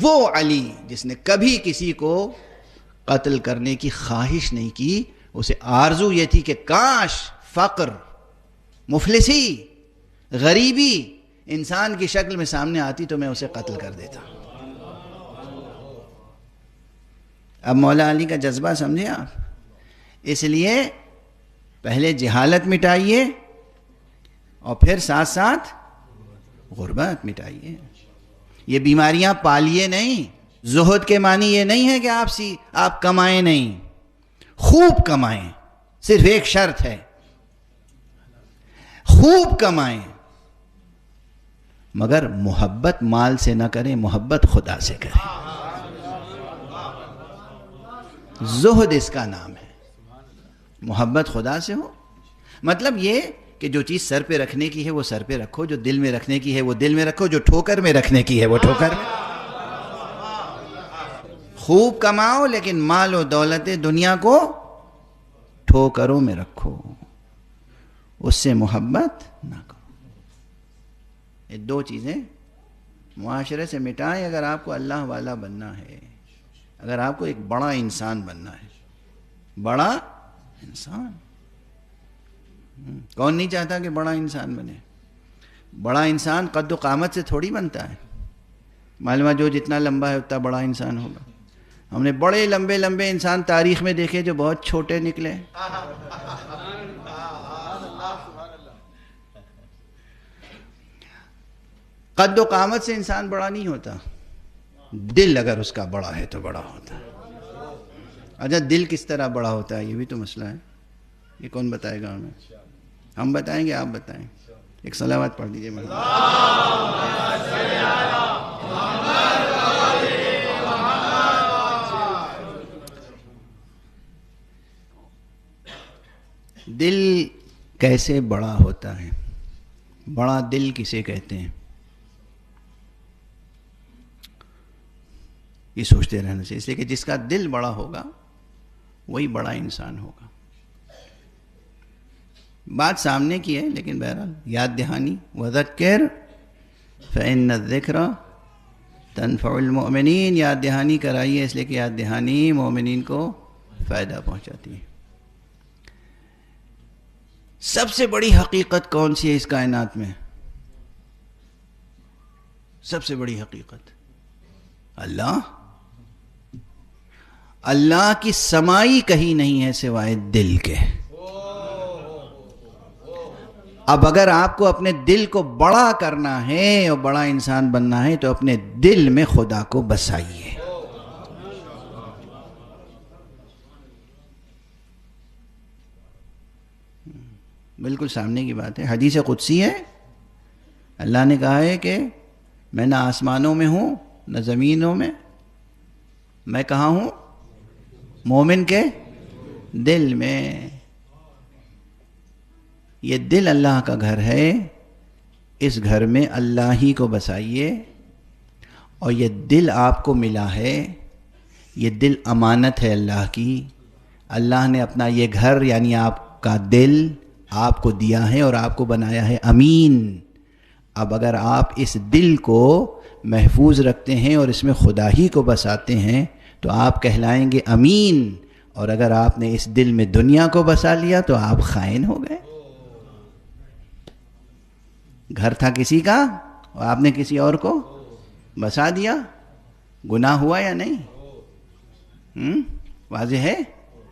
وہ علی جس نے کبھی کسی کو قتل کرنے کی خواہش نہیں کی، اسے آرزو یہ تھی کہ کاش فقر، مفلسی، غریبی انسان کی شکل میں سامنے آتی تو میں اسے قتل کر دیتا۔ اب مولا علی کا جذبہ سمجھے آپ؟ اس لیے پہلے جہالت مٹائیے اور پھر ساتھ ساتھ غربت مٹائیے۔ یہ بیماریاں پالیے نہیں۔ زہد کے معنی یہ نہیں ہے کہ آپ کمائیں نہیں، خوب کمائیں، صرف ایک شرط ہے، خوب کمائیں مگر محبت مال سے نہ کریں، محبت خدا سے کریں۔ زہد اس کا نام ہے، محبت خدا سے ہو۔ مطلب یہ کہ جو چیز سر پہ رکھنے کی ہے وہ سر پہ رکھو، جو دل میں رکھنے کی ہے وہ دل میں رکھو، جو ٹھوکر میں رکھنے کی ہے وہ ٹھوکر میں۔ خوب کماؤ لیکن مال و دولت دنیا کو ٹھوکروں میں رکھو، اس سے محبت نہ کرو۔ یہ دو چیزیں معاشرے سے مٹائیں اگر آپ کو اللہ والا بننا ہے، اگر آپ کو ایک بڑا انسان بننا ہے۔ بڑا انسان کون نہیں چاہتا کہ بڑا انسان بنے؟ بڑا انسان قد و قامت سے تھوڑی بنتا ہے، معلومہ جو جتنا لمبا ہے اتنا بڑا انسان ہوگا۔ ہم نے بڑے لمبے لمبے انسان تاریخ میں دیکھے جو بہت چھوٹے نکلے۔ قد و قامت سے انسان بڑا نہیں ہوتا، دل اگر اس کا بڑا ہے تو بڑا ہوتا ہے۔ اچھا دل کس طرح بڑا ہوتا ہے یہ بھی تو مسئلہ ہے، یہ کون بتائے گا ہمیں؟ ہم بتائیں گے، آپ بتائیں؟ ایک صلوات پڑھ دیجئے محمد۔ دل کیسے بڑا ہوتا ہے؟ بڑا دل کسے کہتے ہیں؟ یہ سوچتے رہنا چاہیے، اس لیے کہ جس کا دل بڑا ہوگا وہی بڑا انسان ہوگا۔ بات سامنے کی ہے لیکن بہرحال یاد دہانی، وَذَكِّرْ فَإِنَّ الذِّكْرَ تَنفَعُ الْمُؤْمِنِينَ، یاد دہانی کرائیے اس لیے کہ یاد دہانی مومنین کو فائدہ پہنچاتی ہے۔ سب سے بڑی حقیقت کون سی ہے اس کائنات میں؟ سب سے بڑی حقیقت اللہ۔ اللہ کی سمائی کہیں نہیں ہے سوائے دل کے۔ اب اگر آپ کو اپنے دل کو بڑا کرنا ہے اور بڑا انسان بننا ہے تو اپنے دل میں خدا کو بسائیے۔ بالکل سامنے کی بات ہے، حدیث قدسی ہے، اللہ نے کہا ہے کہ میں نہ آسمانوں میں ہوں نہ زمینوں میں، میں کہاں ہوں؟ مومن کے دل میں۔ یہ دل اللہ کا گھر ہے، اس گھر میں اللہ ہی کو بسائیے، اور یہ دل آپ کو ملا ہے، یہ دل امانت ہے اللہ کی۔ اللہ نے اپنا یہ گھر یعنی آپ کا دل آپ کو دیا ہے اور آپ کو بنایا ہے امین۔ اب اگر آپ اس دل کو محفوظ رکھتے ہیں اور اس میں خدا ہی کو بساتے ہیں تو آپ کہلائیں گے امین، اور اگر آپ نے اس دل میں دنیا کو بسا لیا تو آپ خائن ہو گئے۔ گھر تھا کسی کا اور آپ نے کسی اور کو بسا دیا، گناہ ہوا یا نہیں؟ واضح ہے،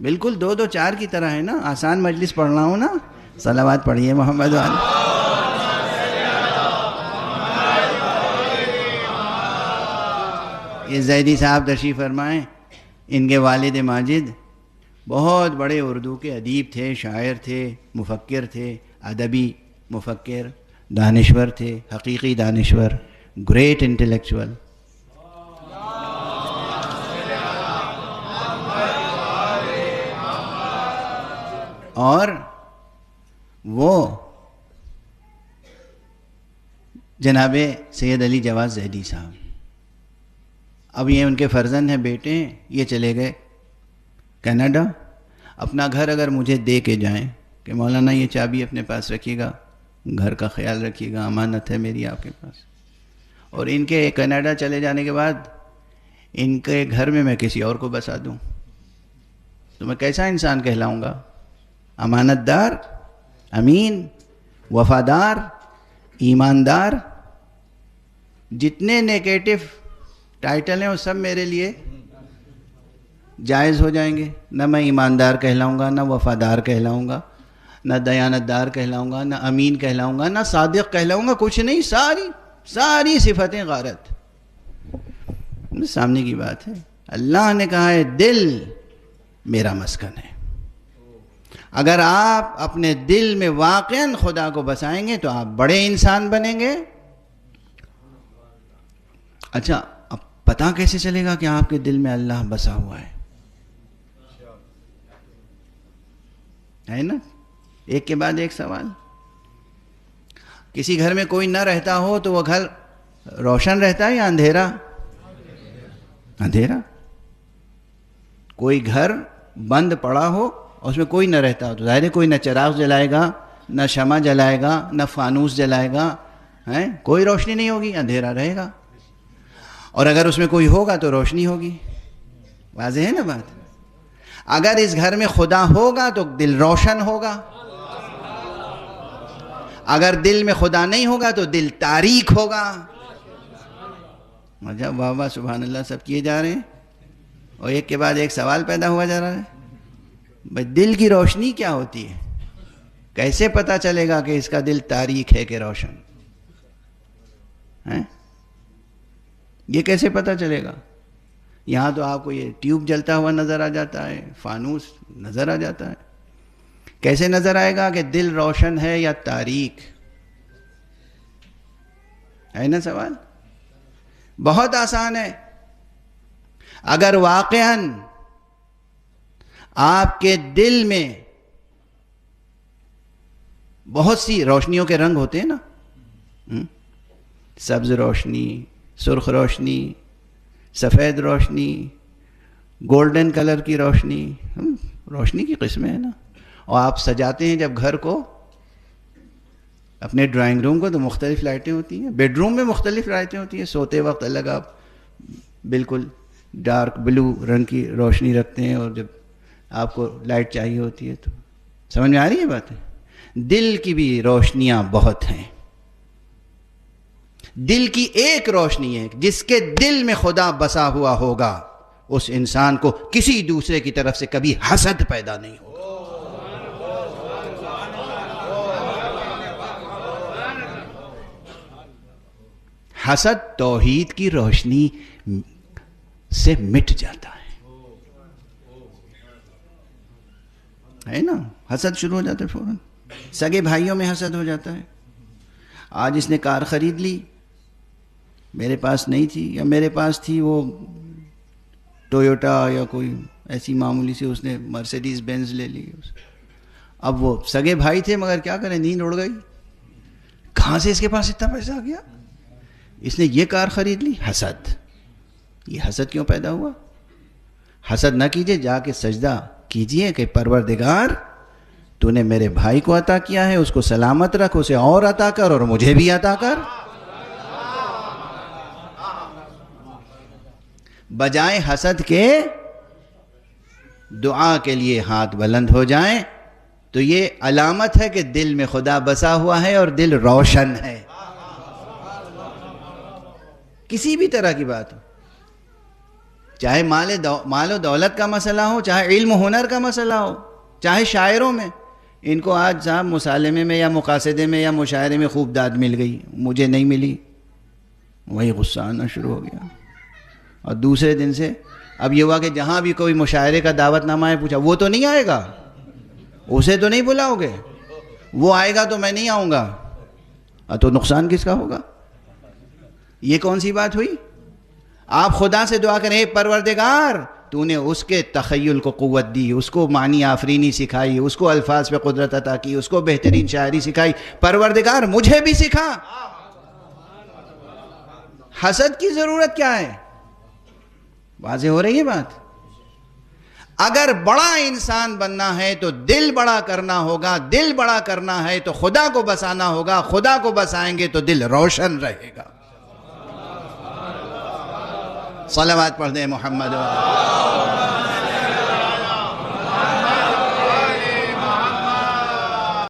بالکل دو دو چار کی طرح ہے نا۔ آسان مجلس پڑھ رہا ہوں نا، صلوات پڑھیے محمد والے۔ یہ زیدی صاحب تشریف فرمائیں، ان کے والد ماجد بہت بڑے اردو کے ادیب تھے، شاعر تھے، مفکر تھے، ادبی مفکر، دانشور تھے، حقیقی دانشور، گریٹ انٹلیکچوئل۔ اور وہ جناب سید علی جواد زیدی صاحب، اب یہ ان کے فرزند ہیں، بیٹے ہیں، یہ چلے گئے کینیڈا۔ اپنا گھر اگر مجھے دے کے جائیں کہ مولانا یہ چابی اپنے پاس رکھیے گا، گھر کا خیال رکھیے گا، امانت ہے میری آپ کے پاس، اور ان کے کینیڈا چلے جانے کے بعد ان کے گھر میں میں کسی اور کو بسا دوں تو میں کیسا انسان کہلاؤں گا؟ امانت دار، امین، وفادار، ایماندار، جتنے نیگیٹو ٹائٹل ہیں وہ سب میرے لیے جائز ہو جائیں گے. نہ میں ایماندار کہلاؤں گا، نہ وفادار کہلاؤں گا، نہ دیانت دار کہلاؤں گا، نہ امین کہلاؤں گا، نہ صادق کہلاؤں گا، کچھ نہیں. ساری صفتیں غارت. سامنے کی بات ہے. اللہ نے کہا ہے دل میرا مسکن ہے. اگر آپ اپنے دل میں واقعاً خدا کو بسائیں گے تو آپ بڑے انسان بنیں گے. اچھا اب پتہ کیسے چلے گا کہ آپ کے دل میں اللہ بسا ہوا ہے نا؟ ایک کے بعد ایک سوال. کسی گھر میں کوئی نہ رہتا ہو تو وہ گھر روشن رہتا ہے یا اندھیرا؟ اندھیرا. کوئی گھر بند پڑا ہو اور اس میں کوئی نہ رہتا ہو تو ظاہر ہے کوئی نہ چراغ جلائے گا، نہ شمع جلائے گا، نہ فانوس جلائے گا، کوئی روشنی نہیں ہوگی، اندھیرا رہے گا. اور اگر اس میں کوئی ہوگا تو روشنی ہوگی. واضح ہے نا بات؟ اگر اس گھر میں خدا ہوگا تو دل روشن ہوگا، اگر دل میں خدا نہیں ہوگا تو دل تاریک ہوگا. واہ واہ سبحان اللہ سب کیے جا رہے ہیں اور ایک کے بعد ایک سوال پیدا ہوا جا رہا ہے. بھائی دل کی روشنی کیا ہوتی ہے؟ کیسے پتا چلے گا کہ اس کا دل تاریک ہے کہ روشن ہے؟ یہ کیسے پتا چلے گا؟ یہاں تو آپ کو یہ ٹیوب جلتا ہوا نظر آ جاتا ہے، فانوس نظر آ جاتا ہے. کیسے نظر آئے گا کہ دل روشن ہے یا تاریک ہے؟ نا سوال بہت آسان ہے. اگر واقعاً آپ کے دل میں بہت سی روشنیوں کے رنگ ہوتے ہیں نا، سبز روشنی، سرخ روشنی، سفید روشنی، گولڈن کلر کی روشنی، روشنی کی قسمیں ہیں نا. اور آپ سجاتے ہیں جب گھر کو، اپنے ڈرائنگ روم کو، تو مختلف لائٹیں ہوتی ہیں، بیڈ روم میں مختلف لائٹیں ہوتی ہیں، سوتے وقت الگ آپ بالکل ڈارک بلو رنگ کی روشنی رکھتے ہیں، اور جب آپ کو لائٹ چاہیے ہوتی ہے تو. سمجھ میں آ رہی ہے باتیں؟ دل کی بھی روشنیاں بہت ہیں. دل کی ایک روشنی ہے، جس کے دل میں خدا بسا ہوا ہوگا اس انسان کو کسی دوسرے کی طرف سے کبھی حسد پیدا نہیں ہوگا. حسد توحید کی روشنی سے مٹ جاتا ہے نا؟ حسد شروع ہو جاتا ہے فوراً. سگے بھائیوں میں حسد ہو جاتا ہے. آج اس نے کار خرید لی، میرے پاس نہیں تھی، یا میرے پاس تھی وہ ٹویوٹا یا کوئی ایسی معمولی سی، اس نے مرسیڈیز بینز لے لی. اب وہ سگے بھائی تھے مگر کیا کریں، نیند اڑ گئی. کہاں سے اس کے پاس اتنا پیسہ آ گیا؟ اس نے یہ کار خرید لی. حسد. یہ حسد کیوں پیدا ہوا؟ حسد نہ کیجئے، جا کے سجدہ کیجئے کہ پروردگار تو نے میرے بھائی کو عطا کیا ہے، اس کو سلامت رکھ، اسے اور عطا کر اور مجھے بھی عطا کر. بجائے حسد کے دعا کے لیے ہاتھ بلند ہو جائیں تو یہ علامت ہے کہ دل میں خدا بسا ہوا ہے اور دل روشن ہے. کسی بھی طرح کی بات ہو، چاہے مال و دولت کا مسئلہ ہو، چاہے علم و ہنر کا مسئلہ ہو، چاہے شاعروں میں. ان کو آج صاحب مصالمے میں یا مقاصدے میں یا مشاعرے میں خوب داد مل گئی، مجھے نہیں ملی، وہی غصہ آنا شروع ہو گیا. اور دوسرے دن سے اب یہ ہوا کہ جہاں بھی کوئی مشاعرے کا دعوت نامہ ہے، پوچھا وہ تو نہیں آئے گا، اسے تو نہیں بلاؤ گے، وہ آئے گا تو میں نہیں آؤں گا. تو نقصان کس کا ہوگا؟ یہ کون سی بات ہوئی؟ آپ خدا سے دعا کریں، اے پروردگار تو نے اس کے تخیل کو قوت دی، اس کو معنی آفرینی سکھائی، اس کو الفاظ پہ قدرت عطا کی، اس کو بہترین شاعری سکھائی، پروردگار مجھے بھی سکھا. حسد کی ضرورت کیا ہے؟ واضح ہو رہی ہے بات؟ اگر بڑا انسان بننا ہے تو دل بڑا کرنا ہوگا، دل بڑا کرنا ہے تو خدا کو بسانا ہوگا، خدا کو بسائیں گے تو دل روشن رہے گا. صلوات پڑھ دیں محمد